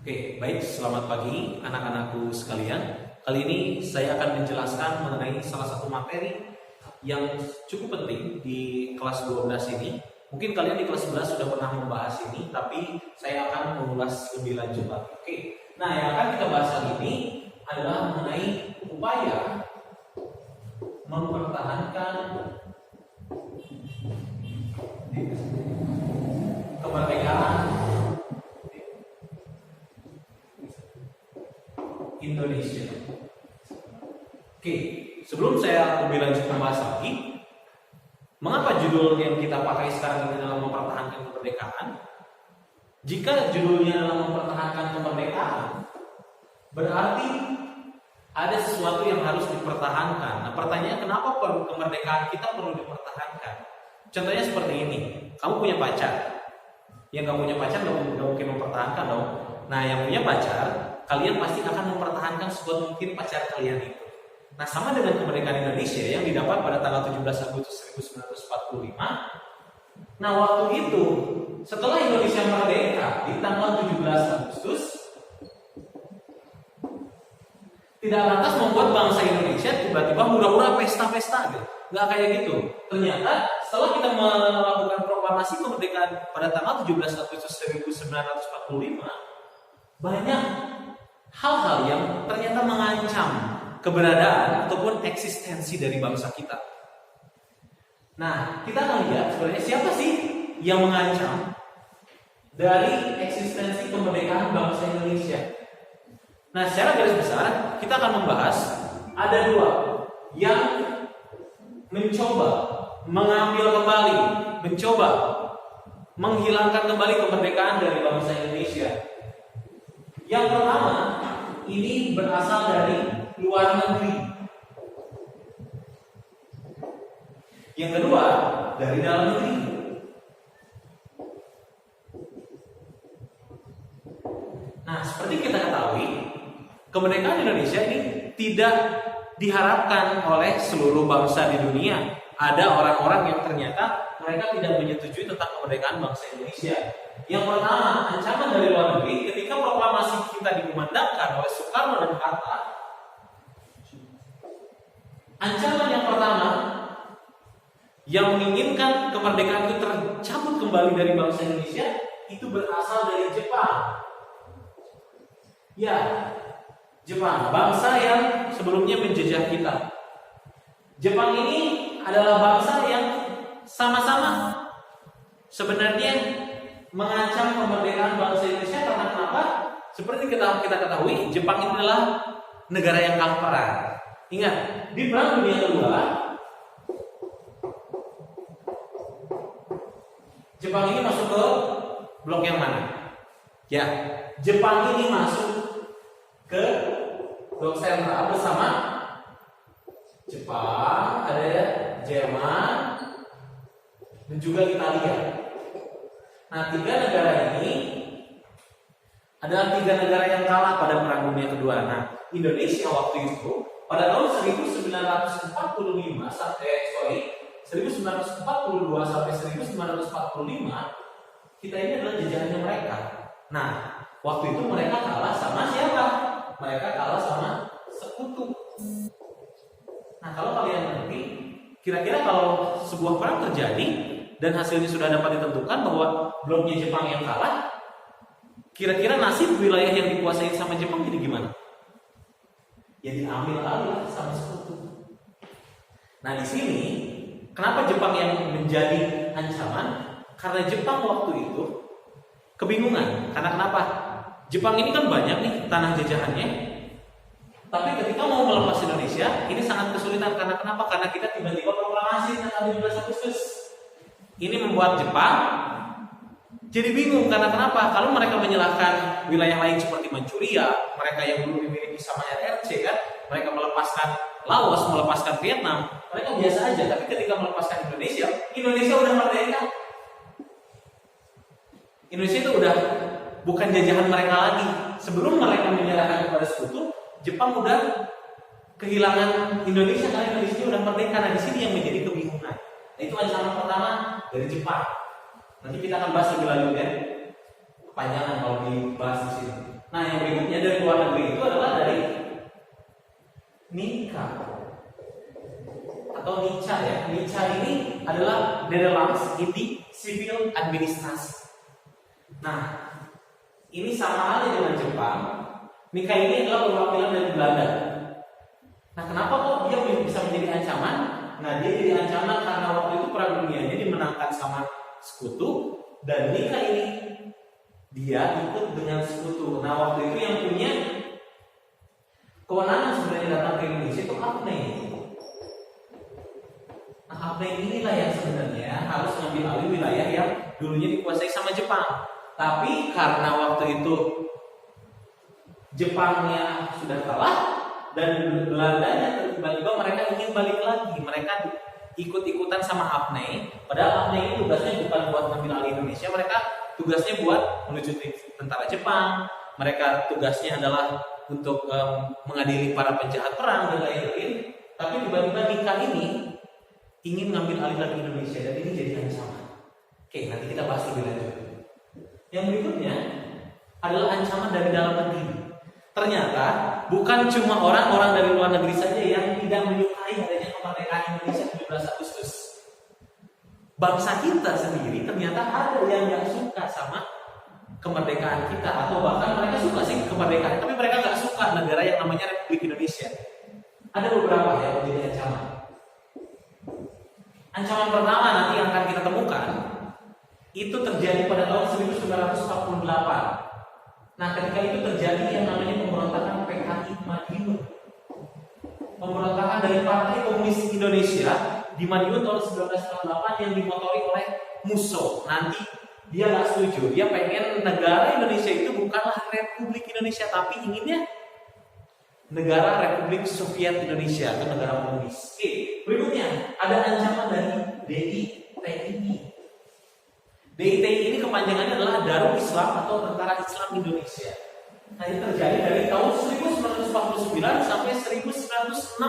Oke, baik. Selamat pagi anak-anakku sekalian. Kali ini saya akan menjelaskan mengenai salah satu materi yang cukup penting di kelas 12 ini. Mungkin kalian di kelas 11 sudah pernah membahas ini, tapi saya akan mengulas lebih lanjut lagi. Oke. Nah, yang akan kita bahas kali ini adalah mengenai upaya mempertahankan kemerdekaan Indonesia. Oke, sebelum saya lebih lanjut membahas lagi, mengapa judul yang kita pakai sekarang ini adalah mempertahankan kemerdekaan? Jika judulnya adalah mempertahankan kemerdekaan, berarti ada sesuatu yang harus dipertahankan. Nah, pertanyaan kenapa kemerdekaan kita perlu dipertahankan? Contohnya seperti ini, kamu punya pacar. Yang kamu punya pacar nggak mungkin mempertahankan dong. Nah, yang punya pacar, kalian pasti akan mempertahankan sekuat mungkin pacar kalian itu. Nah, sama dengan kemerdekaan Indonesia yang didapat pada tanggal 17 Agustus 1945. Nah, waktu itu setelah Indonesia merdeka di tanggal 17 Agustus, tidak lantas membuat bangsa Indonesia tiba-tiba hura-hura pesta-pesta gitu. Nggak kayak gitu. Ternyata setelah kita melakukan proklamasi kemerdekaan pada tanggal 17 Agustus 1945, banyak hal-hal yang ternyata mengancam keberadaan ataupun eksistensi dari bangsa kita. Nah, kita akan lihat sebenarnya siapa sih yang mengancam dari eksistensi kemerdekaan bangsa Indonesia. Nah, secara garis besar kita akan membahas ada dua yang mencoba mengambil kembali, mencoba menghilangkan kembali kemerdekaan dari bangsa Indonesia. Yang pertama, ini berasal dari luar negeri. Yang kedua, dari dalam negeri. Nah, seperti kita ketahui, kemerdekaan Indonesia ini tidak diharapkan oleh seluruh bangsa di dunia. Ada orang-orang yang ternyata mereka tidak menyetujui tentang kemerdekaan bangsa Indonesia. Yang pertama, ancaman dari luar negeri ketika proklamasi kita dikumandangkan oleh Soekarno dan Hatta. Ancaman yang pertama yang menginginkan kemerdekaan itu tercabut kembali dari bangsa Indonesia itu berasal dari Jepang. Ya, Jepang, bangsa yang sebelumnya menjajah kita. Jepang ini adalah bangsa yang sama-sama sebenarnya mengancam kemerdekaan bangsa Indonesia karena kenapa? Seperti kita ketahui, Jepang ini adalah negara yang kalah perang. Ingat, di Perang Dunia Kedua, Jepang ini masuk ke blok yang mana? Ya, Jepang ini masuk ke blok sentral bersama Jepang, ada Jerman, dan juga Italia. Nah, tiga negara ini adalah tiga negara yang kalah pada Perang Dunia Kedua. Nah, Indonesia waktu itu pada tahun 1942 sampai 1945 kita ini adalah jajahannya mereka. Nah, waktu itu mereka kalah sama siapa? Mereka kalah sama sekutu. Nah, kalau kalian ngerti, kira-kira kalau sebuah perang terjadi dan hasilnya sudah dapat ditentukan bahwa bloknya Jepang yang kalah, kira-kira nasib wilayah yang dikuasai sama Jepang jadi gimana? Ya diambil alih sama sekutu. Nah, di sini kenapa Jepang yang menjadi ancaman? Karena Jepang waktu itu kebingungan. Karena kenapa? Jepang ini kan banyak nih tanah jajahannya. Tapi ketika mau melepas Indonesia, ini sangat kesulitan. Karena kenapa? Karena kita tiba-tiba proklamasi tanggal 17 Agustus. Ini membuat Jepang jadi bingung. Karena kenapa? Kalau mereka menyalahkan wilayah lain seperti Manchuria, mereka yang dulu dimiliki sama RRC kan, mereka melepaskan Laos, melepaskan Vietnam, mereka biasa aja. Tapi ketika melepaskan Indonesia, Indonesia udah merdeka. Indonesia itu udah bukan jajahan mereka lagi. Sebelum mereka menyerahkan kepada sekutu, Jepang udah kehilangan Indonesia karena Indonesia udah merdeka. Nah, di sini yang menjadi kebingungan. Nah, itu ancaman pertama dari Jepang. Nanti kita akan bahas lebih lanjut ya. Kepanjangan kalau dibahas di sini. Nah, yang berikutnya dari luar negeri itu adalah dari Nika atau Nica ya. Nica ini adalah Netherlands Inti Civil Administrasi. Nah, ini sama halnya dengan Jepang. Nika ini adalah perwakilan dari Belanda. Nah, kenapa kok dia bisa menjadi ancaman? Nah, dia jadi ancaman karena waktu itu perang dunianya dimenangkan sama sekutu, dan Nika ini dia ikut dengan sekutu. Nah, waktu itu yang punya kewenangan sebenarnya datang ke Indonesia itu APNEI. Nah, APNEI inilah yang sebenarnya harus mengambil alih wilayah yang dulunya dikuasai sama Jepang. Tapi karena waktu itu Jepangnya sudah kalah dan Belandanya tiba-tiba mereka ingin balik lagi, mereka ikut-ikutan sama APNEI. Padahal APNEI itu tugasnya bukan buat mengambil alih Indonesia, mereka tugasnya buat melucuti tentara Jepang. Mereka tugasnya adalah untuk mengadili para penjahat perang dan lain-lain. Tapi tiba-tiba Nika ini ingin mengambil alih lagi Indonesia dan ini jadi ancaman. Oke, nanti kita bahas lebih lanjut. Yang berikutnya adalah ancaman dari dalam negeri. Ternyata bukan cuma orang-orang dari luar negeri saja yang tidak menyukai adanya kemerdekaan Indonesia 17 Agustus. Bangsa kita sendiri ternyata ada yang nggak suka sama kemerdekaan kita, atau bahkan mereka suka sih kemerdekaan, tapi mereka nggak suka negara yang namanya Republik Indonesia. Ada beberapa yang menjadi ancaman. Ancaman pertama nanti yang akan kita temukan itu terjadi pada tahun 1948. Nah, ketika itu terjadi yang namanya pemberontakan PKI Madiun. Pemberontakan dari Partai Komunis Indonesia di Madiun tahun 1948 yang dimotori oleh Musso. Nanti dia nggak setuju, dia pengen negara Indonesia itu bukanlah Republik Indonesia, tapi inginnya negara Republik Soviet Indonesia atau negara komunis. Oke, berikutnya ada ancaman dari DITI. DITI ini kepanjangannya adalah Darul Islam atau Tentara Islam Indonesia. Nah, ini terjadi dari tahun 1949 sampai 1962.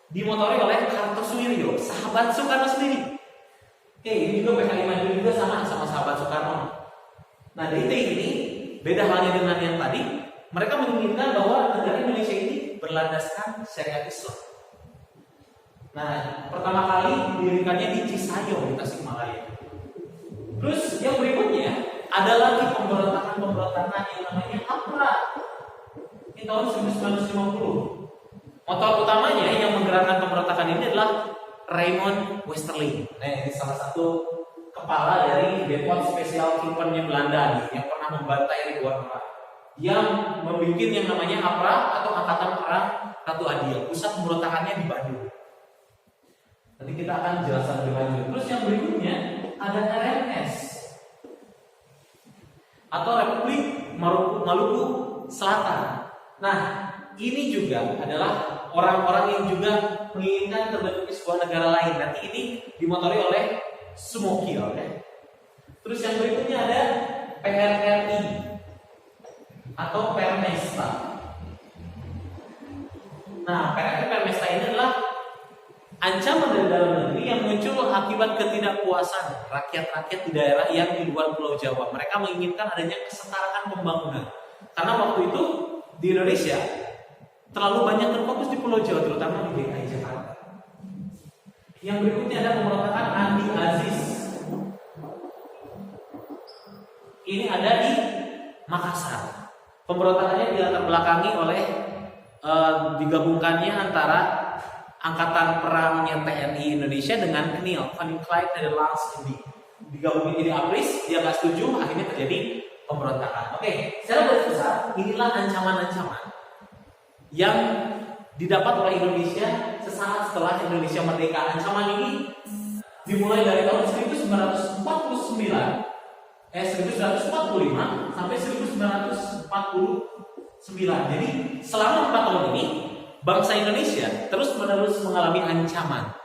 Dimotori oleh Kartosuwiryo, sahabat Soekarno sendiri. Oke, ini juga PKI Madiun juga sama sahabat Soekarno. Nah, DITI ini beda halnya dengan yang tadi. Mereka menginginkan bahwa negara Indonesia ini berlandaskan syariat Islam. Nah, pertama kali didirikannya di Cisayong, di Tasikmalaya. Terus yang berikutnya ada lagi pemberontakan yang namanya APRA. Ini tahun 1950. Motor utamanya yang menggerakkan pemberontakan ini adalah Raymond Westerling. Nah, ini salah satu kepala dari Depot Spesial Troopennya Belanda nih, yang pernah membantai ribuan orang. Yang membuat yang namanya APRA atau Angkatan Perang Ratu Adiel. Pusat pemberontakannya di Bandung. Nanti kita akan jelaskan lebih lanjut. Terus yang berikutnya ada RMS atau Republik Maluku Selatan. Nah, ini juga adalah orang-orang yang juga menginginkan terbentuknya sebuah negara lain. Nanti ini dimotori oleh Sumokil. Terus yang berikutnya ada PRRI atau Permesta. Nah, PRRI Permesta ini adalah ancaman dari dalam negeri yang muncul akibat ketidakpuasan rakyat-rakyat di daerah yang di luar Pulau Jawa. Mereka menginginkan adanya kesetaraan pembangunan. Karena waktu itu di Indonesia terlalu banyak terfokus di Pulau Jawa, terutama di DKI Jakarta. Yang berikutnya ada pemberontakan Andi Aziz. Ini ada di Makassar. Pemberontakannya dilatar belakangi oleh digabungkannya antara Angkatan Perangnya TNI Indonesia dengan KNIL, Koninklijke Nederlands Indië. Digabungin jadi APRIS, dia nggak setuju, akhirnya terjadi pemberontakan. Oke, secara garis besar inilah ancaman-ancaman yang didapat oleh Indonesia sesaat setelah Indonesia merdeka. Ancaman ini dimulai dari tahun 1945 sampai 1949. Jadi selama 4 tahun ini bangsa Indonesia terus-menerus mengalami ancaman.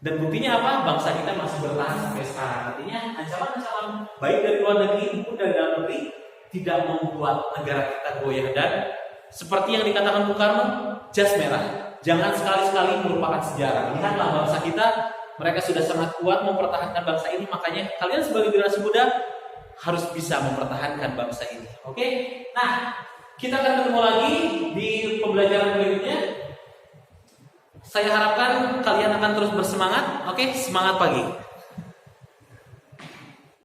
Dan buktinya apa? Bangsa kita masih bertahan sampai sekarang. Artinya ancaman-ancaman baik dari luar negeri maupun dari dalam negeri tidak membuat negara kita goyah. Dan seperti yang dikatakan Bung Karno, jas merah jangan sekali-sekali melupakan sejarah. Lihatlah bangsa kita, mereka sudah sangat kuat mempertahankan bangsa ini. Makanya kalian sebagai generasi muda harus bisa mempertahankan bangsa ini. Oke? Nah, kita akan ketemu lagi di pembelajaran berikutnya. Saya harapkan kalian akan terus bersemangat. Oke? Semangat pagi.